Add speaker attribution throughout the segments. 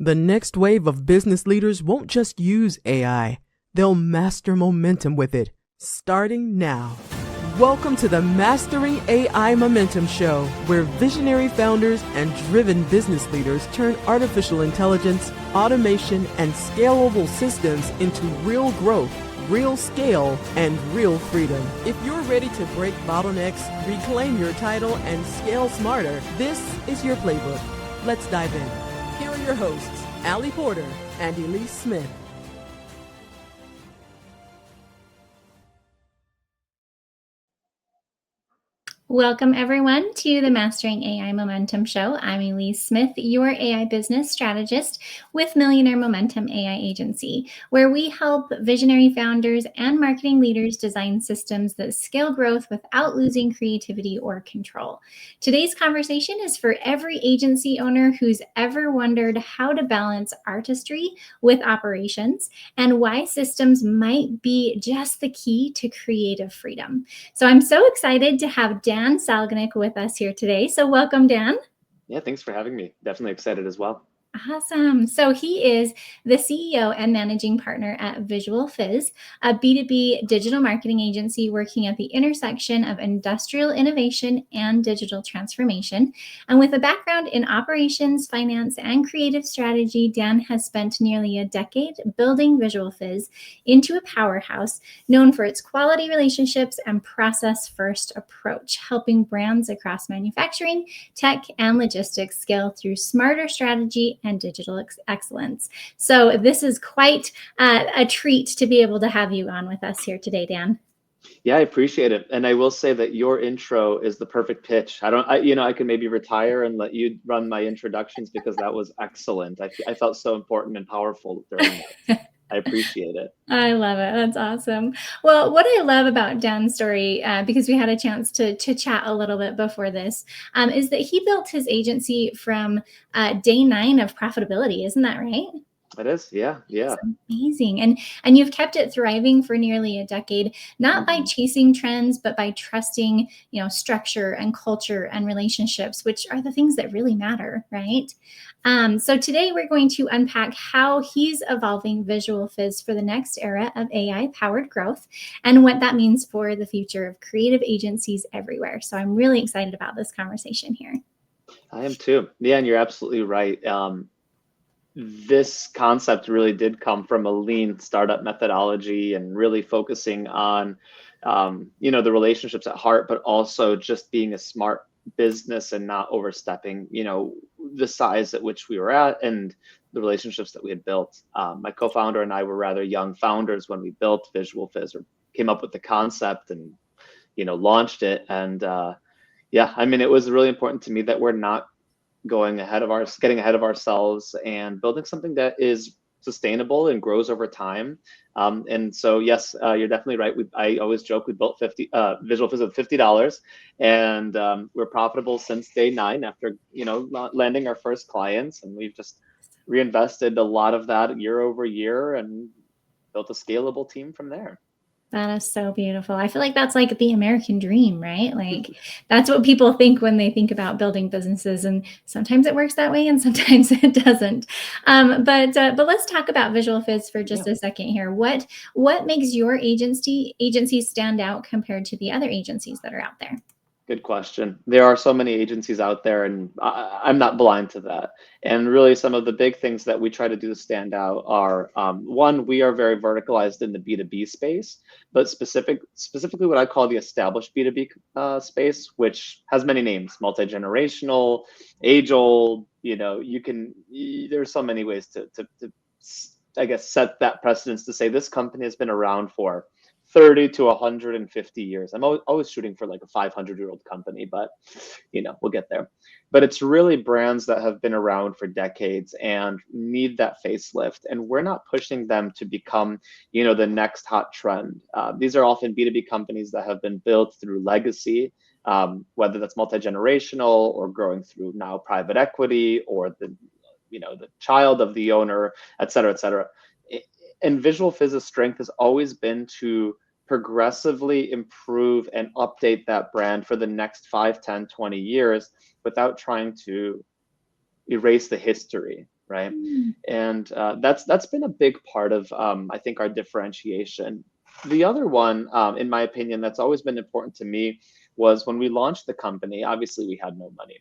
Speaker 1: The next wave of business leaders won't just use AI, they'll master momentum with it, starting now. Welcome to the Mastering AI Momentum Show, where visionary founders and driven business leaders turn artificial intelligence, automation, and scalable systems into real growth, real scale, and real freedom. If you're ready to break bottlenecks, reclaim your title, and scale smarter, this is your playbook. Let's dive in. Here are your hosts, Allie Porter and Elise Smith.
Speaker 2: Welcome, everyone, to the Mastering AI Momentum Show. I'm Elise Smith, your AI business strategist with Millionaire Momentum AI Agency, where we help visionary founders and marketing leaders design systems that scale growth without losing creativity or control. Today's conversation is for every agency owner who's ever wondered how to balance artistry with operations and why systems might be just the key to creative freedom. So I'm so excited to have Dan Salganik with us here today. So welcome, Dan.
Speaker 3: Yeah, thanks for having me. Definitely excited as well.
Speaker 2: Awesome. So he is the CEO and managing partner at Visual Fizz, a B2B digital marketing agency working at the intersection of industrial innovation and digital transformation. And with a background in operations, finance, and creative strategy, Dan has spent nearly a decade building Visual Fizz into a powerhouse known for its quality relationships and process-first approach, helping brands across manufacturing, tech, and logistics scale through smarter strategy and digital excellence. So this is quite a treat to be able to have you on with us here today, Dan.
Speaker 3: Yeah, I appreciate it. And I will say that your intro is the perfect pitch. I can maybe retire and let you run my introductions because that was excellent. I felt so important and powerful during that. I appreciate it.
Speaker 2: I love it. That's awesome. Well, what I love about Dan's story, because we had a chance to chat a little bit before this, is that he built his agency from day 9 of profitability. Isn't that right?
Speaker 3: It is, yeah.
Speaker 2: That's amazing. And you've kept it thriving for nearly a decade, not by chasing trends, but by trusting, structure and culture and relationships, which are the things that really matter, right? So today we're going to unpack how he's evolving Visual Fizz for the next era of AI-powered growth and what that means for the future of creative agencies everywhere. So I'm really excited about this conversation here.
Speaker 3: I am too. Yeah, and you're absolutely right. This concept really did come from a lean startup methodology and really focusing on, the relationships at heart, but also just being a smart business and not overstepping, the size at which we were at and the relationships that we had built. My co-founder and I were rather young founders when we built Visual Fizz or came up with the concept and, launched it. And it was really important to me that we're not getting ahead of ourselves and building something that is sustainable and grows over time. And so, yes, you're definitely right. I always joke we built Visual Fizz with $50, and we're profitable since day 9 after landing our first clients, and we've just reinvested a lot of that year over year and built a scalable team from there.
Speaker 2: That is so beautiful. I feel like that's like the American dream, right? Like that's what people think when they think about building businesses, and sometimes it works that way and sometimes it doesn't. But let's talk about Visual Fizz for just a second here. What makes your agency stand out compared to the other agencies that are out there?
Speaker 3: Good question. There are so many agencies out there, and I'm not blind to that. And really, some of the big things that we try to do to stand out are, one, we are very verticalized in the B2B space, but specifically what I call the established B2B space, which has many names: multi-generational, age-old. There's so many ways to I guess set that precedence to say this company has been around for 30 to 150 years. I'm always shooting for like a 500-year-old company, but we'll get there. But it's really brands that have been around for decades and need that facelift. And we're not pushing them to become, the next hot trend. These are often B2B companies that have been built through legacy, whether that's multi-generational or growing through now private equity or the child of the owner, et cetera, et cetera. And Visual Fizz's strength has always been to progressively improve and update that brand for the next 5, 10, 20 years without trying to erase the history, right?
Speaker 2: Mm.
Speaker 3: And that's been a big part of I think our differentiation. The other one, in my opinion, that's always been important to me was when we launched the company. Obviously, we had no money,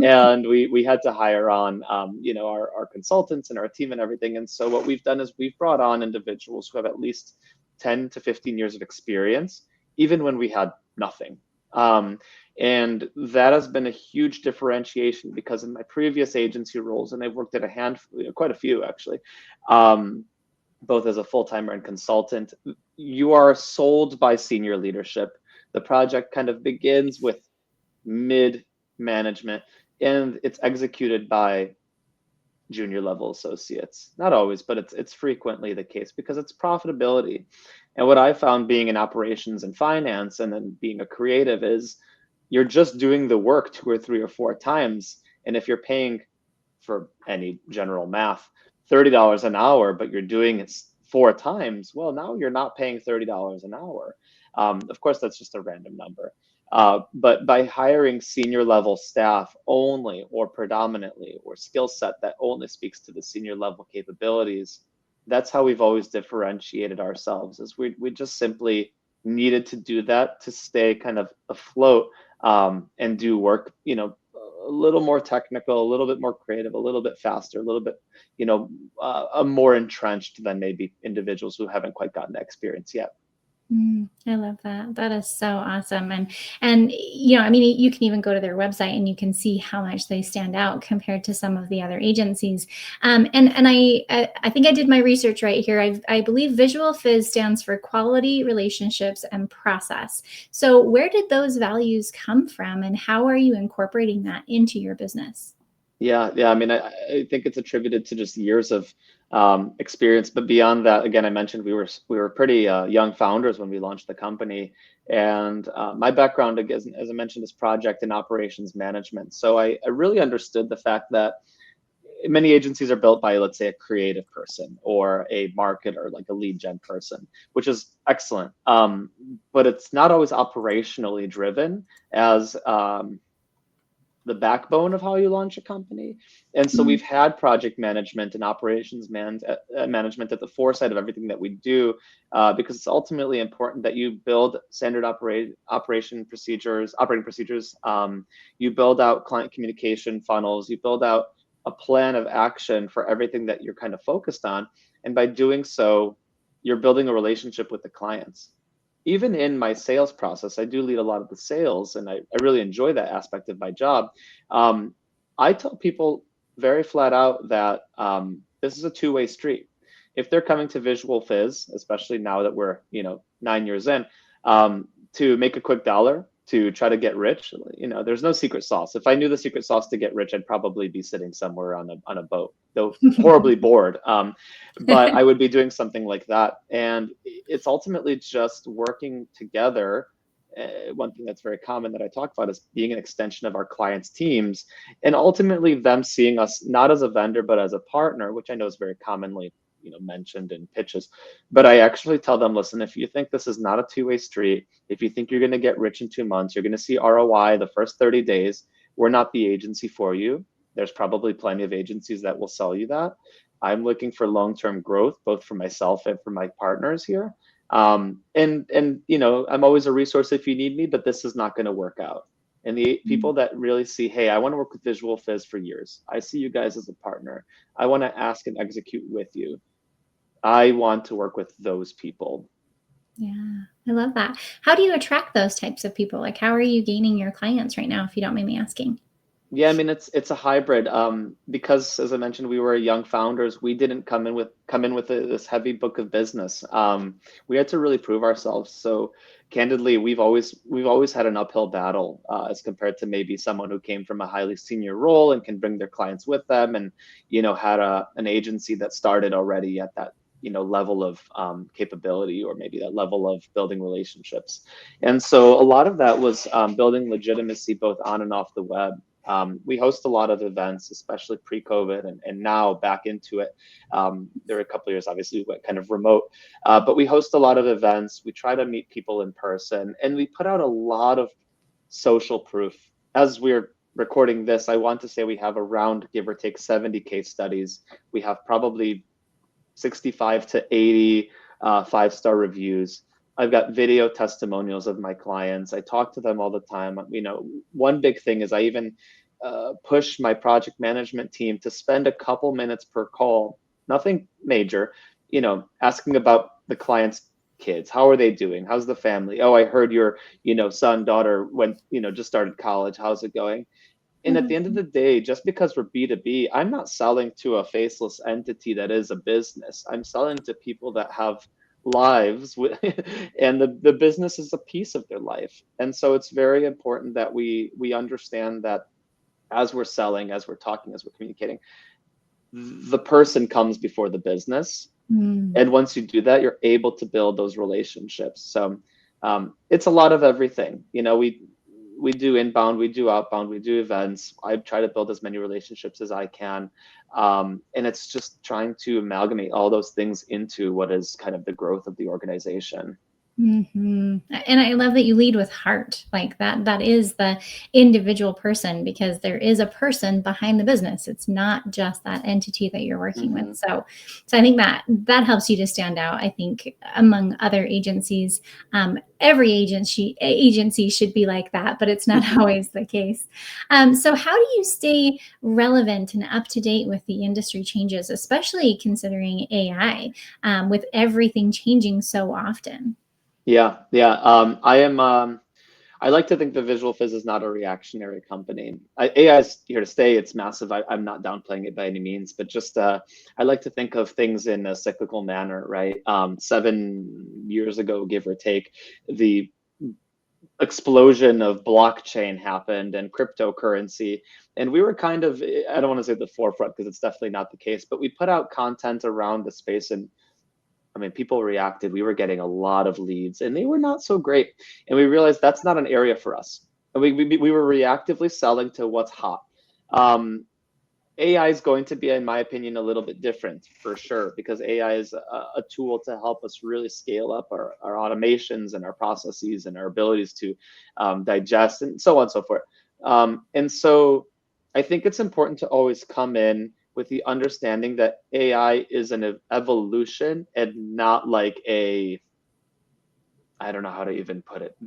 Speaker 3: and we had to hire on our consultants and our team and everything. And so what we've done is we've brought on individuals who have at least 10 to 15 years of experience, even when we had nothing. Um, and that has been a huge differentiation because in my previous agency roles, and I've worked at a handful, quite a few actually, um, both as a full-timer and consultant, you are sold by senior leadership. The project kind of begins with mid management and it's executed by junior level associates. Not always, but it's frequently the case because it's profitability. And what I found being in operations and finance and then being a creative is you're just doing the work 2 or 3 or 4 times. And if you're paying for any general math, $30 an hour, but you're doing it 4 times, well, now you're not paying $30 an hour. Of course, that's just a random number. But by hiring senior level staff only or predominantly or skill set that only speaks to the senior level capabilities, that's how we've always differentiated ourselves is we just simply needed to do that to stay kind of afloat and do work, a little more technical, a little bit more creative, a little bit faster, a little bit, more entrenched than maybe individuals who haven't quite gotten that experience yet.
Speaker 2: I love that. That is so awesome. And I mean, you can even go to their website and you can see how much they stand out compared to some of the other agencies. And I think I did my research right here. I believe Visual Fizz stands for quality, relationships, and process. So where did those values come from, and how are you incorporating that into your business?
Speaker 3: Yeah. I mean, I think it's attributed to just years of experience, but beyond that, again, I mentioned we were pretty young founders when we launched the company, and my background, as I mentioned, is project and operations management. So I really understood the fact that many agencies are built by, let's say, a creative person or a marketer, like a lead gen person, which is excellent, but it's not always operationally driven as the backbone of how you launch a company. And so we've had project management and management at the foresight of everything that we do, because it's ultimately important that you build standard operating procedures. You build out client communication funnels. You build out a plan of action for everything that you're kind of focused on. And by doing so, you're building a relationship with the clients. Even in my sales process, I do lead a lot of the sales, and I really enjoy that aspect of my job. Um, I tell people very flat out that this is a two-way street. If they're coming to Visual Fizz, especially now that we're 9 years in, to make a quick dollar, to try to get rich, there's no secret sauce. If I knew the secret sauce to get rich, I'd probably be sitting somewhere on a boat, though horribly bored. But I would be doing something like that. And it's ultimately just working together. One thing that's very common that I talk about is being an extension of our clients' teams, and ultimately them seeing us not as a vendor, but as a partner, which I know is very commonly mentioned in pitches. But I actually tell them, listen, if you think this is not a two-way street, if you think you're going to get rich in 2 months, you're going to see ROI the first 30 days, we're not the agency for you. There's probably plenty of agencies that will sell you that. I'm looking for long-term growth, both for myself and for my partners here. And I'm always a resource if you need me, but this is not going to work out. And the people that really see, hey, I want to work with Visual Fizz for years. I see you guys as a partner. I want to ask and execute with you. I want to work with those people.
Speaker 2: Yeah, I love that. How do you attract those types of people? Like, how are you gaining your clients right now, if you don't mind me asking?
Speaker 3: Yeah, I mean it's a hybrid, because as I mentioned, we were young founders. We didn't come in with this heavy book of business. We had to really prove ourselves. So candidly, we've always had an uphill battle as compared to maybe someone who came from a highly senior role and can bring their clients with them, and had an agency that started already at that level of capability, or maybe that level of building relationships. And so a lot of that was building legitimacy both on and off the web. We host a lot of events, especially pre-COVID, and now back into it. There were a couple of years, obviously, we went kind of remote, but we host a lot of events. We try to meet people in person, and we put out a lot of social proof as we're recording this, I want to say we have around, give or take, 70 case studies. We have probably 65 to 80 5-star reviews. I've got video testimonials of my clients. I talk to them all the time. You know, one big thing is I even push my project management team to spend a couple minutes per call, nothing major, you know, asking about the client's kids. How are they doing? How's the family? Oh, I heard your, you know, son, daughter went, you know, just started college. How's it going? And at the end of the day, just because we're B2B, I'm not selling to a faceless entity that is a business. I'm selling to people that have lives with, and the business is a piece of their life. And so it's very important that we understand that as we're selling, as we're talking, as we're communicating, the person comes before the business. And once you do that, you're able to build those relationships. So it's a lot of everything. You know, we do inbound, we do outbound, we do events. I try to build as many relationships as I can. And it's just trying to amalgamate all those things into what is kind of the growth of the organization.
Speaker 2: And I love that you lead with heart. Like that is the individual person, because there is a person behind the business. It's not just that entity that you're working with. So I think that helps you to stand out, I think, among other agencies. Every agency should be like that, but it's not always the case. So how do you stay relevant and up to date with the industry changes, especially considering AI, with everything changing so often?
Speaker 3: Yeah. I like to think that Visual Fizz is not a reactionary company. AI is here to stay. It's massive. I'm not downplaying it by any means, but just I like to think of things in a cyclical manner, right? 7 years ago, give or take, the explosion of blockchain happened and cryptocurrency, and we were kind of, I don't want to say the forefront because it's definitely not the case, but we put out content around the space, and I mean, people reacted. We were getting a lot of leads, and they were not so great. And we realized that's not an area for us. And we were reactively selling to what's hot. AI is going to be, in my opinion, a little bit different for sure, because AI is a tool to help us really scale up our automations and our processes and our abilities to digest and so on and so forth. And so I think it's important to always come in with the understanding that AI is an evolution and not like a, I don't know how to even put it.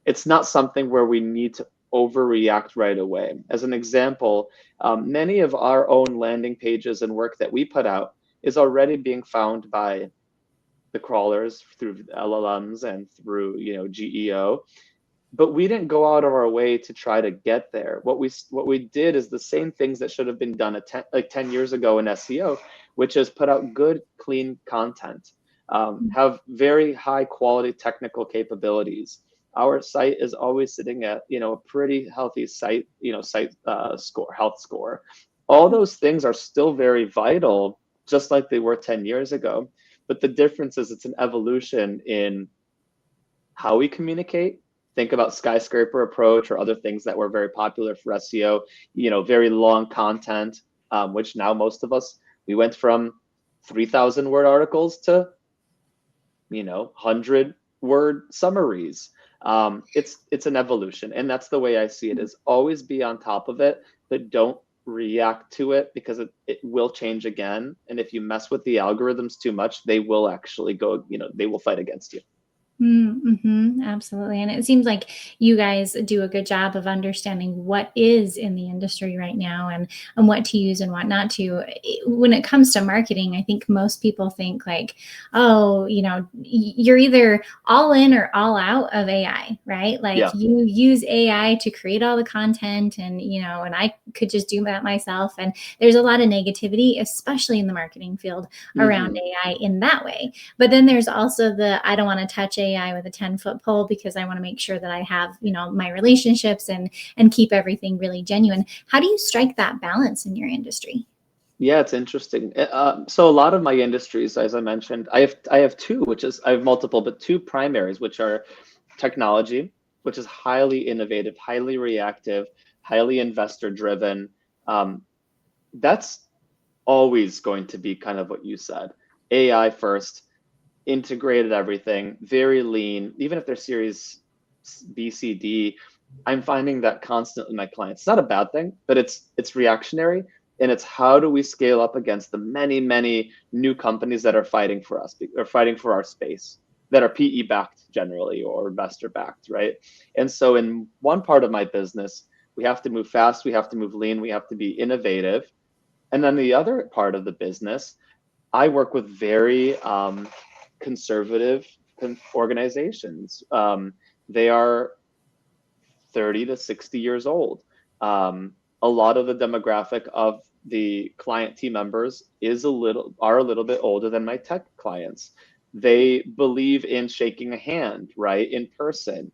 Speaker 3: It's not something where we need to overreact right away. As an example, many of our own landing pages and work that we put out is already being found by the crawlers through LLMs and through, you know, GEO. But we didn't go out of our way to try to get there. What we did is the same things that should have been done 10 years ago in SEO, which is put out good, clean content, have very high quality technical capabilities. Our site is always sitting at, you know, a pretty healthy site, you know, score, health score. All those things are still very vital, just like they were 10 years ago. But the difference is it's an evolution in how we communicate. Think about skyscraper approach or other things that were very popular for SEO, you know, very long content, which now most of us, we went from 3,000 word articles to, you know, 100-word summaries. It's an evolution, and that's the way I see it, is always be on top of it, but don't react to it, because it will change again. And if you mess with the algorithms too much, they will actually go, you know, they will fight against you.
Speaker 2: Absolutely. And it seems like you guys do a good job of understanding what is in the industry right now, and what to use and what not to. When it comes to marketing, I think most people think like, oh, you know, you're either all in or all out of AI, right? Like you use AI to create all the content, and, you know, and I could just do that myself. And there's a lot of negativity, especially in the marketing field, around AI in that way. But then there's also the, I don't want to touch AI with a 10-foot pole, because I want to make sure that I have, you know, my relationships and keep everything really genuine. How do you strike that balance in your industry?
Speaker 3: Yeah, it's interesting. So a lot of my industries, as I mentioned, I have two, I have multiple, but two primaries, which are technology, which is highly innovative, highly reactive, highly investor driven. That's always going to be kind of what you said. AI first, integrated everything, very lean. Even if they're series B, C, D, I'm finding that constantly my clients. It's not a bad thing, but it's reactionary, and it's how do we scale up against the many new companies that are fighting for us or fighting for our space, that are PE backed generally or investor backed, right? And so in one part of my business, we have to move fast, we have to move lean, we have to be innovative. And then the other part of the business, I work with very conservative organizations. They are 30 to 60 years old. A lot of the demographic of the client team members are a little bit older than my tech clients. They believe in shaking a hand, right, in person,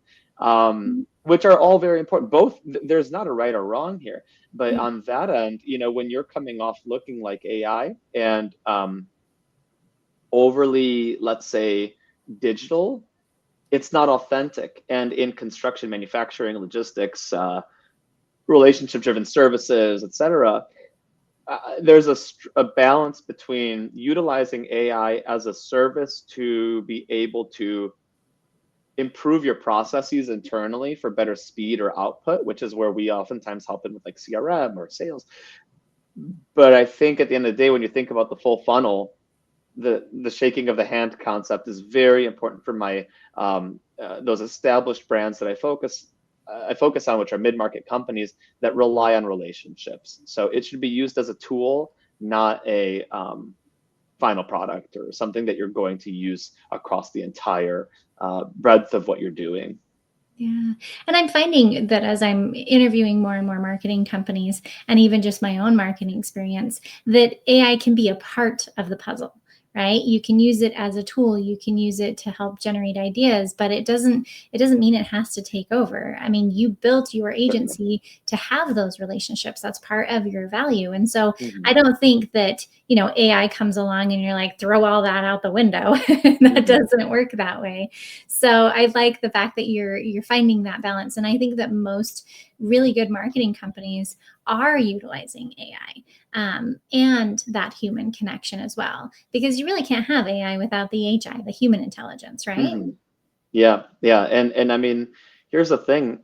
Speaker 3: which are all very important. Both, there's not a right or wrong here, but
Speaker 2: Yeah.
Speaker 3: on that end, when you're coming off looking like AI and overly, let's say, digital, it's not authentic. And in construction, manufacturing, logistics, relationship driven services, et cetera, there's a balance between utilizing AI as a service to be able to improve your processes internally for better speed or output, which is where we oftentimes help in with like CRM or sales. But I think at the end of the day, when you think about the full funnel, the shaking of the hand concept is very important for my those established brands that I focus on, which are mid-market companies that rely on relationships. So it should be used as a tool, not a final product or something that you're going to use across the entire breadth of what you're doing.
Speaker 2: Yeah. And I'm finding that as I'm interviewing more and more marketing companies, and even just my own marketing experience, that AI can be a part of the puzzle, right? You can use it as a tool, you can use it to help generate ideas, but it doesn't mean it has to take over. I mean, you built your agency to have those relationships. That's part of your value. And so I
Speaker 3: Mm-hmm.
Speaker 2: don't think that, AI comes along and you're like, throw all that out the window. That
Speaker 3: Mm-hmm.
Speaker 2: doesn't work that way. So I like the fact that you're finding that balance. And I think that most really good marketing companies are utilizing AI, and that human connection as well, because you really can't have AI without the HI, the human intelligence, right?
Speaker 3: Mm-hmm. Yeah, and I mean, here's the thing.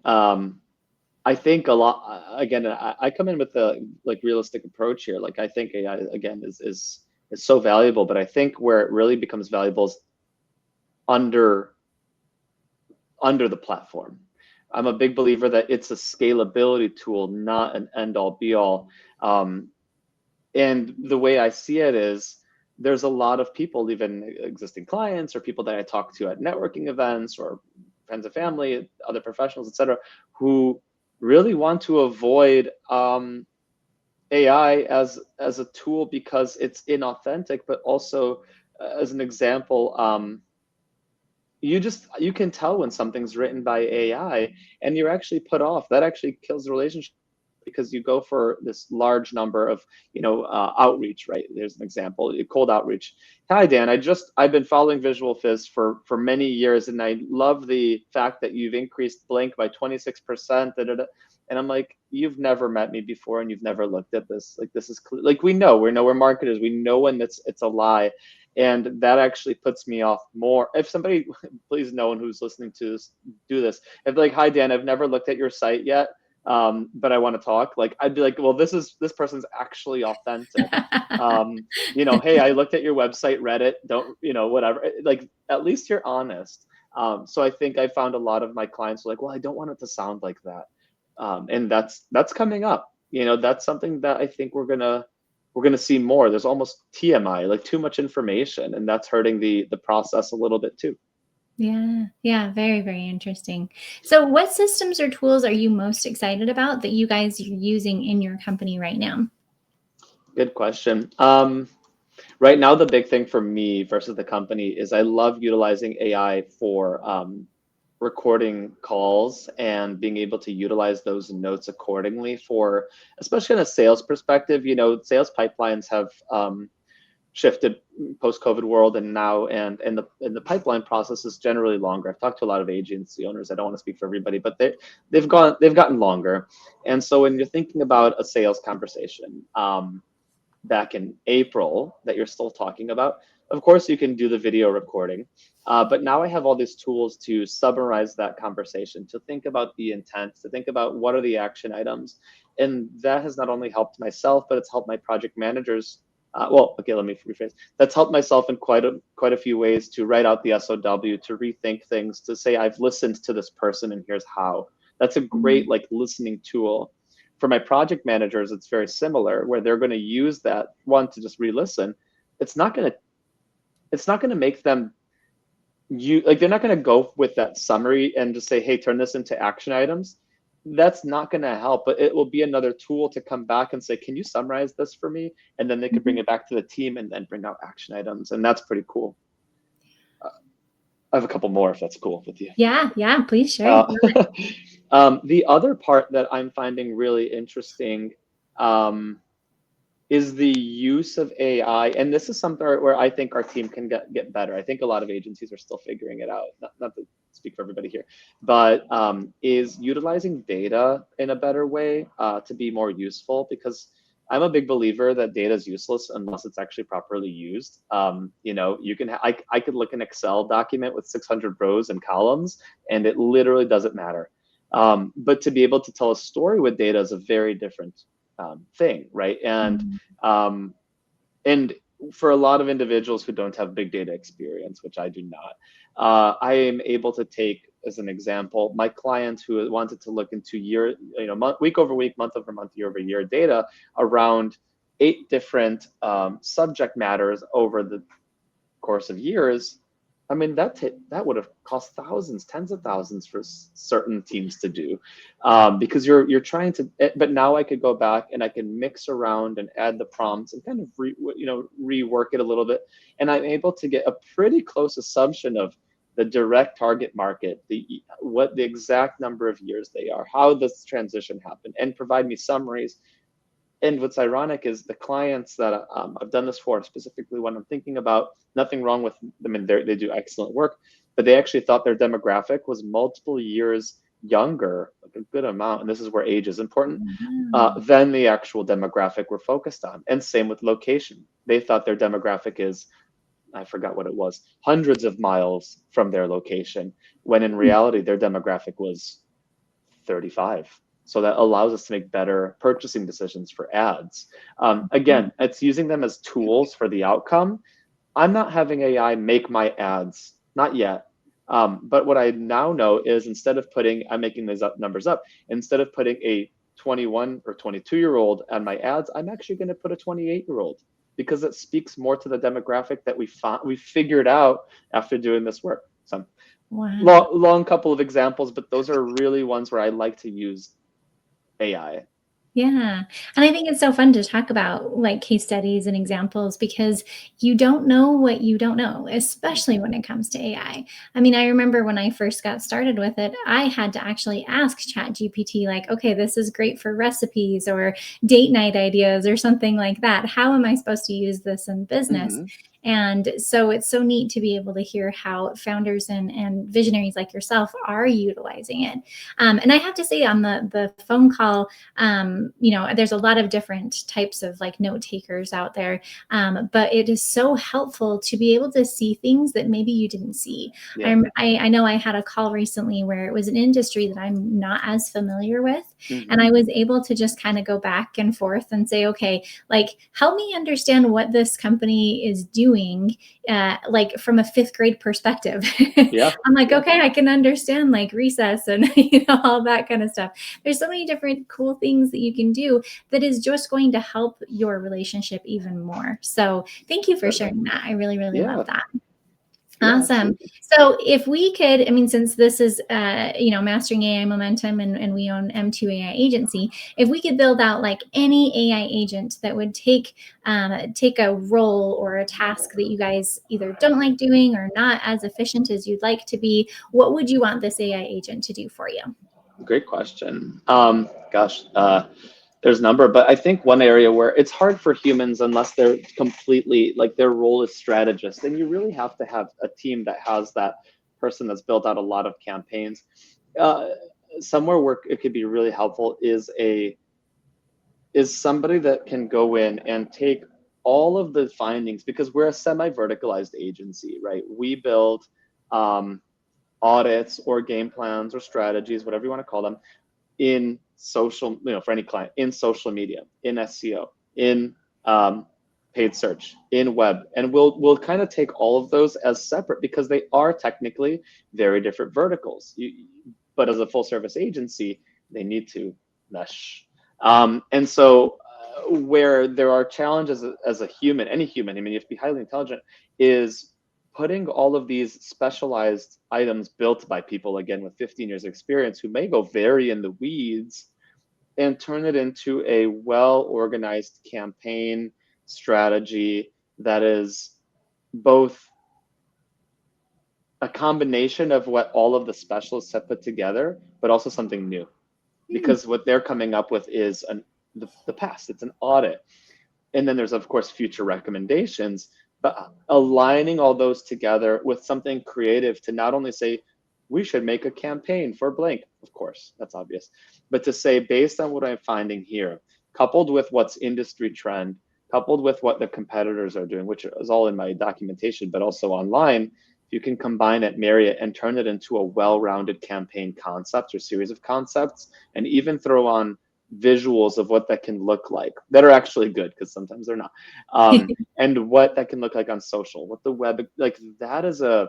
Speaker 3: I think a lot. Again, I come in with the like realistic approach here. Like I think AI again is so valuable, but I think where it really becomes valuable is under under the platform. I'm a big believer that it's a scalability tool, not an end all be all. Um, and the way I see it is there's a lot of people, even existing clients or people that I talk to at networking events or friends and family, other professionals, et cetera, who really want to avoid AI as a tool because it's inauthentic, but also as an example, you can tell when something's written by AI and you're actually put off. That actually kills the relationship because you go for this large number of outreach, right? There's an example, cold outreach. Hi Dan, I've been following Visual Fizz for many years, and I love the fact that you've increased blank by 26%. And I'm like, you've never met me before, and you've never looked at this. Like this is like we know we're marketers. We know when it's a lie, and that actually puts me off more. If somebody, please, no one who's listening to this do this. If like, hi Dan, I've never looked at your site yet, but I want to talk. Like I'd be like, well, this person's actually authentic. Hey, I looked at your website, read it, don't, whatever. Like at least you're honest. So I think I found a lot of my clients were like, well, I don't want it to sound like that. And that's coming up. That's something that I think we're gonna see more. There's almost TMI, like too much information, and that's hurting the process a little bit too.
Speaker 2: Yeah, very, very interesting. So what systems or tools are you most excited about that you guys are using in your company right now?
Speaker 3: Good question. Right now, the big thing for me versus the company is I love utilizing AI for recording calls and being able to utilize those notes accordingly for, especially in a sales perspective. Sales pipelines have shifted post-COVID world, and now and the pipeline process is generally longer. I've talked to a lot of agency owners. I don't want to speak for everybody, but they've gotten longer. And so when you're thinking about a sales conversation back in April that you're still talking about, Of course, you can do the video recording, but now I have all these tools to summarize that conversation, to think about the intent, to think about what are the action items. And that has not only helped myself, but it's helped my project managers. Well, okay, let me rephrase. That's helped myself in quite a few ways to write out the SOW, to rethink things, to say I've listened to this person and here's how. That's a great like listening tool. For my project managers, it's very similar, where they're going to use that one to just re-listen. It's not going to make them they're not going to go with that summary and just say, hey, turn this into action items. That's not going to help, but it will be another tool to come back and say, can you summarize this for me? And then they could bring it back to the team and then bring out action items. And that's pretty cool. I have a couple more if that's cool with you.
Speaker 2: Yeah, please share.
Speaker 3: The other part that I'm finding really interesting is the use of AI. And this is something where I think our team can get better. I think a lot of agencies are still figuring it out, not to speak for everybody here, but is utilizing data in a better way to be more useful, because I'm a big believer that data is useless unless it's actually properly used. You know, I could look an Excel document with 600 rows and columns, and it literally doesn't matter. But to be able to tell a story with data is a very different thing, right? And for a lot of individuals who don't have big data experience, which I do not, I am able to take, as an example, my clients who wanted to look into week over week, month over month, year over year data around 8 different subject matters over the course of years. I mean, that would have cost thousands, tens of thousands for certain teams to do, because you're trying to. But now I could go back and I can mix around and add the prompts and kind of rework it a little bit, and I'm able to get a pretty close assumption of the direct target market, what the exact number of years they are, how this transition happened, and provide me summaries. And what's ironic is the clients that I've done this for, specifically when I'm thinking about, nothing wrong with them, and they do excellent work, but they actually thought their demographic was multiple years younger, like a good amount, and this is where age is important, than the actual demographic we're focused on. And same with location. They thought their demographic is, I forgot what it was, hundreds of miles from their location, when in reality their demographic was 35. So that allows us to make better purchasing decisions for ads. Again, it's using them as tools for the outcome. I'm not having AI make my ads, not yet. But what I now know is, instead of I'm making these numbers up, instead of putting a 21 or 22-year-old on my ads, I'm actually going to put a 28-year-old, because it speaks more to the demographic that we figured out after doing this work. So long couple of examples, but those are really ones where I like to use AI.
Speaker 2: Yeah. And I think it's so fun to talk about like case studies and examples, because you don't know what you don't know, especially when it comes to AI. I mean, I remember when I first got started with it, I had to actually ask ChatGPT, like, okay, this is great for recipes or date night ideas or something like that. How am I supposed to use this in business? And so it's so neat to be able to hear how founders and visionaries like yourself are utilizing it. And I have to say, on the phone call, there's a lot of different types of like note takers out there, but it is so helpful to be able to see things that maybe you didn't see. I know I had a call recently where it was an industry that I'm not as familiar with, and I was able to just kind of go back and forth and say, okay, like, help me understand what this company is doing, like from a 5th grade perspective. I'm like, okay, I can understand like recess and all that kind of stuff. There's so many different cool things that you can do that is just going to help your relationship even more. So thank you for sharing that. I really love that. Awesome. So if we could, I mean, since this is, Mastering AI Momentum, and we own M2 AI Agency, if we could build out like any AI agent that would take a role or a task that you guys either don't like doing or not as efficient as you'd like to be, what would you want this AI agent to do for you?
Speaker 3: Great question. There's a number, but I think one area where it's hard for humans unless they're completely, like, their role is strategist, and you really have to have a team that has that person that's built out a lot of campaigns. Somewhere where it could be really helpful is somebody that can go in and take all of the findings, because we're a semi-verticalized agency, right? We build audits or game plans or strategies, whatever you want to call them, in social, for any client, in social media, in SEO, in paid search, in web, and we'll kind of take all of those as separate because they are technically very different verticals. But as a full service agency, they need to mesh. And so where there are challenges as a human, any human, I mean, you have to be highly intelligent, is putting all of these specialized items built by people, again, with 15 years experience, who may go very in the weeds, and turn it into a well-organized campaign strategy that is both a combination of what all of the specialists have put together, but also something new. Because what they're coming up with is the past, it's an audit. And then there's, of course, future recommendations, but aligning all those together with something creative to not only say, we should make a campaign for blank, of course, that's obvious, but to say, based on what I'm finding here, coupled with what's industry trend, coupled with what the competitors are doing, which is all in my documentation, but also online, you can combine it, marry it, and turn it into a well-rounded campaign concept or series of concepts, and even throw on visuals of what that can look like that are actually good, because sometimes they're not, and what that can look like on social, what the web, like that is a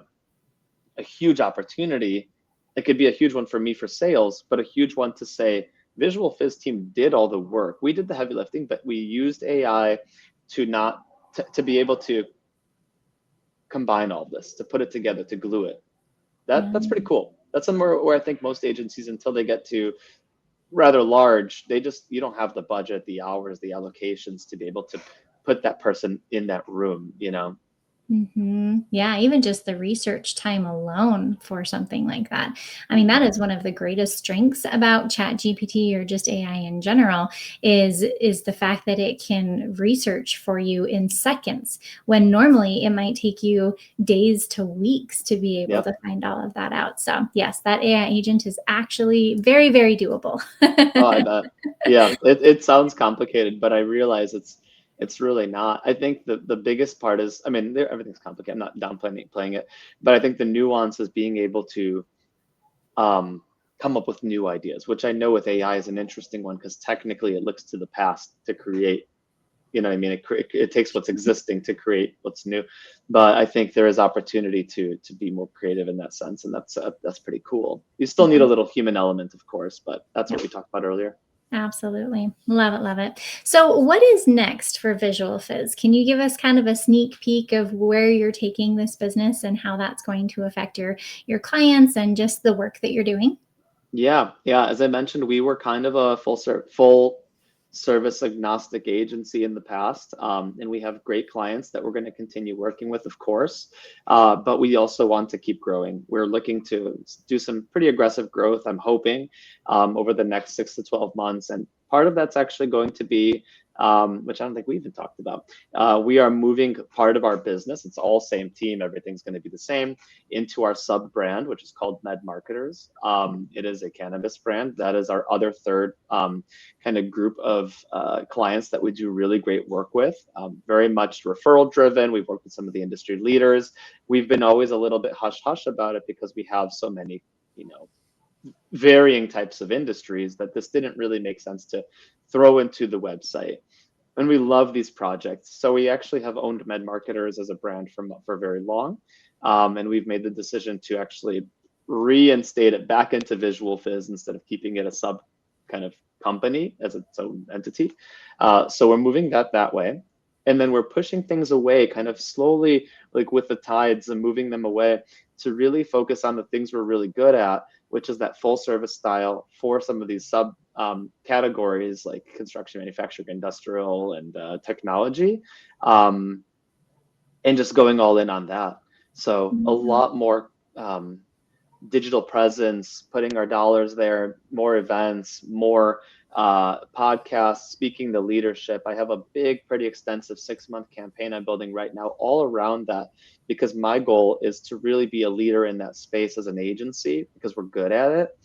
Speaker 3: huge opportunity. It could be a huge one for me for sales, but a huge one to say, Visual Fizz team did all the work. We did the heavy lifting, but we used AI to be able to combine all this, to put it together, to glue it. That's pretty cool. That's somewhere where I think most agencies, until they get to rather large, you don't have the budget, the hours, the allocations to be able to put that person in that room,
Speaker 2: Yeah, even just the research time alone for something like that. I mean, that is one of the greatest strengths about ChatGPT or just AI in general is the fact that it can research for you in seconds, when normally it might take you days to weeks to be able to find all of that out. So yes, that AI agent is actually very, very doable.
Speaker 3: Oh, I bet. Yeah, it sounds complicated, but I realize it's really not. I think the biggest part is, I mean, everything's complicated. I'm not downplaying it, but I think the nuance is being able to come up with new ideas, which I know with AI is an interesting one, because technically it looks to the past to create, what I mean? It takes what's existing to create what's new. But I think there is opportunity to be more creative in that sense, and that's pretty cool. You still need a little human element, of course, but that's what we talked about earlier.
Speaker 2: Absolutely. Love it. Love it. So what is next for Visual Fizz? Can you give us kind of a sneak peek of where you're taking this business and how that's going to affect your clients and just the work that you're doing?
Speaker 3: Yeah. As I mentioned, we were kind of a full service agnostic agency in the past, and we have great clients that we're going to continue working with, of course. But we also want to keep growing. We're looking to do some pretty aggressive growth, I'm hoping, over the next 6 to 12 months. And part of that's actually going to be, which I don't think we even talked about. We are moving part of our business. It's all same team. Everything's going to be the same, into our sub brand, which is called Med Marketers. It is a cannabis brand. That is our other third kind of group of clients that we do really great work with. Very much referral driven. We've worked with some of the industry leaders. We've been always a little bit hush hush about it because we have so many, varying types of industries, that this didn't really make sense to throw into the website. And we love these projects. So we actually have owned Med Marketers as a brand for very long. And we've made the decision to actually reinstate it back into Visual Fizz instead of keeping it a sub kind of company as its own entity. So we're moving that way. And then we're pushing things away kind of slowly, like with the tides, and moving them away to really focus on the things we're really good at, which is that full service style for some of these sub categories like construction, manufacturing, industrial, and technology, and just going all in on that. So a lot more digital presence, putting our dollars there, more events, more podcasts, speaking to leadership. I have a big, pretty extensive 6-month campaign I'm building right now all around that, because my goal is to really be a leader in that space as an agency, because we're good at it.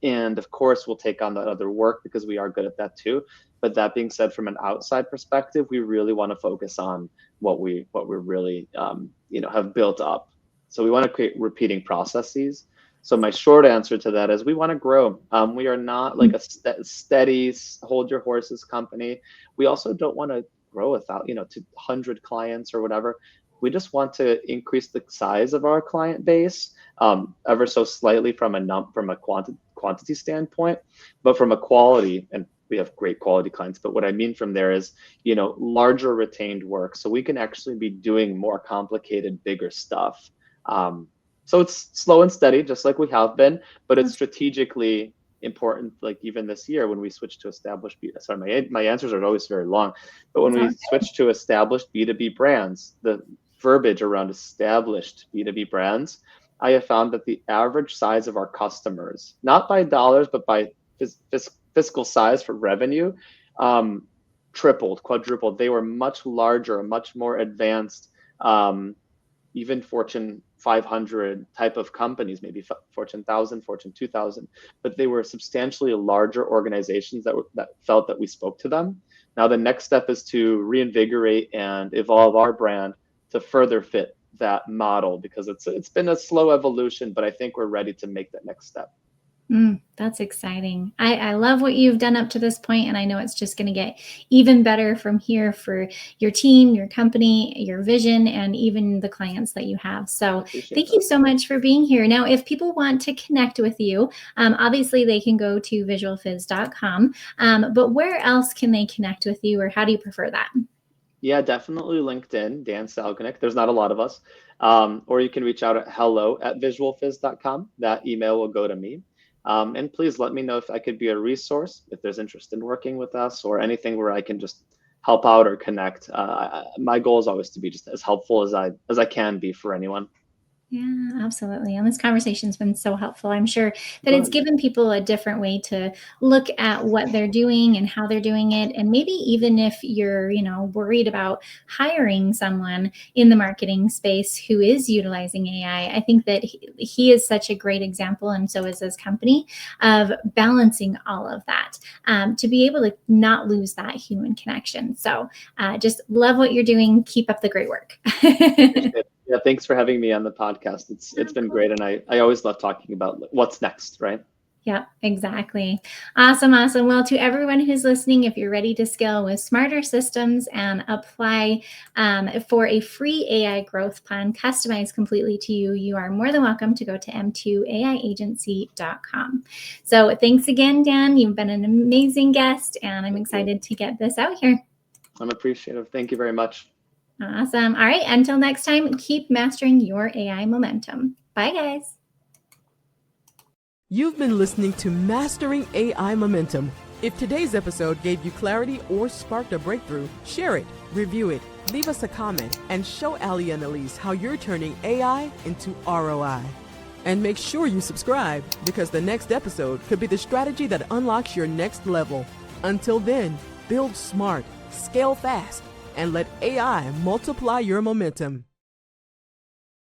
Speaker 3: And of course, we'll take on that other work because we are good at that too. But that being said, from an outside perspective, we really want to focus on what we're really have built up. So we want to create repeating processes. So my short answer to that is we want to grow. We are not like a steady hold your horses company. We also don't want to grow without, to 100 clients or whatever. We just want to increase the size of our client base ever so slightly from a quantity standpoint, but from a quality, and we have great quality clients. But what I mean from there is, larger retained work. So we can actually be doing more complicated, bigger stuff. So it's slow and steady, just like we have been, but it's strategically important. Like even this year when we switched to established, sorry, my answers are always very long, but when we switched to established B2B brands, the verbiage around established B2B brands, I have found that the average size of our customers, not by dollars, but by fiscal size for revenue, tripled, quadrupled. They were much larger, much more advanced, even Fortune 500 type of companies, maybe Fortune 1000, Fortune 2000, but they were substantially larger organizations that felt that we spoke to them. Now the next step is to reinvigorate and evolve our brand to further fit that model, because it's been a slow evolution, but I think we're ready to make that next step.
Speaker 2: That's exciting. I love what you've done up to this point, and I know it's just going to get even better from here for your team, your company, your vision, and even the clients that you have. So thank you so much for being here. Now, if people want to connect with you, obviously they can go to visualfizz.com, but where else can they connect with you, or how do you prefer that?
Speaker 3: Yeah, definitely LinkedIn, Dan Salganik. There's not a lot of us. Or you can reach out at hello@visualfizz.com. That email will go to me. And please let me know if I could be a resource, if there's interest in working with us or anything where I can just help out or connect. My goal is always to be just as helpful as I can be for anyone.
Speaker 2: Yeah, absolutely. And this conversation's been so helpful. I'm sure that it's given people a different way to look at what they're doing and how they're doing it. And maybe even if you're, worried about hiring someone in the marketing space who is utilizing AI, I think that he is such a great example, and so is his company, of balancing all of that, to be able to not lose that human connection. So just love what you're doing. Keep up the great work.
Speaker 3: Yeah, thanks for having me on the podcast. It's been great, and I always love talking about what's next, right?
Speaker 2: Yeah, exactly. Awesome. Well, to everyone who's listening, if you're ready to scale with smarter systems and apply for a free AI growth plan customized completely to you, you are more than welcome to go to m2aiagency.com. So thanks again, Dan. You've been an amazing guest, and I'm excited to get this out here.
Speaker 3: I'm appreciative. Thank you very much.
Speaker 2: Awesome. All right. Until next time, keep mastering your AI momentum. Bye, guys.
Speaker 1: You've been listening to Mastering AI Momentum. If today's episode gave you clarity or sparked a breakthrough, share it, review it, leave us a comment, and show Ali and Elise how you're turning AI into ROI. And make sure you subscribe, because the next episode could be the strategy that unlocks your next level. Until then, build smart, scale fast, and let AI multiply your momentum.